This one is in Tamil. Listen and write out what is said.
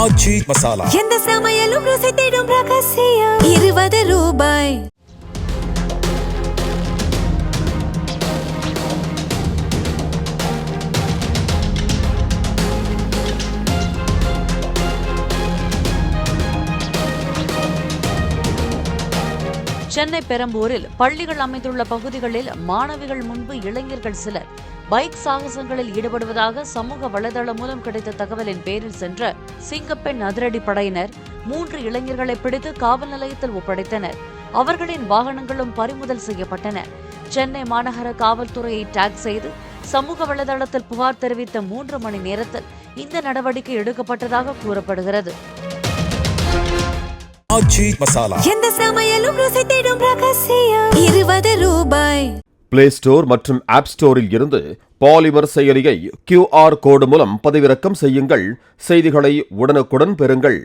ஆச்சி மசாலா எந்த சமையலும் ருசி தேடும் ரகசியம் ₹20. சென்னை பெரம்பூரில் பள்ளிகள் அமைந்துள்ள பகுதிகளில் மாணவிகள் முன்பு இளைஞர்கள் சிலர் பைக் சாகசங்களில் ஈடுபடுவதாக சமூக வலைதளம் மூலம் கிடைத்த தகவலின் பேரில் சென்ற சிங்கப்பெண் அதிரடி படையினர் 3 இளைஞர்களை பிடித்து காவல் நிலையத்தில் ஒப்படைத்தனர். அவர்களின் வாகனங்களும் பறிமுதல் செய்யப்பட்டன. சென்னை மாநகர காவல்துறையை டாக் செய்து சமூக வலைதளத்தில் புகார் தெரிவித்த 3 மணி நேரத்தில் இந்த நடவடிக்கை எடுக்கப்பட்டதாக கூறப்படுகிறது. ஆச்சி மசாலா எந்த சமையலும் ருசி தேடும் ரகசியம் ₹20. பிளே ஸ்டோர் மற்றும் ஆப் ஸ்டோரில் இருந்து பாலிமர் செயலியை QR கோடு மூலம் பதிவிறக்கம் செய்யுங்கள். செய்திகளை உடனுக்குடன் பெறுங்கள்.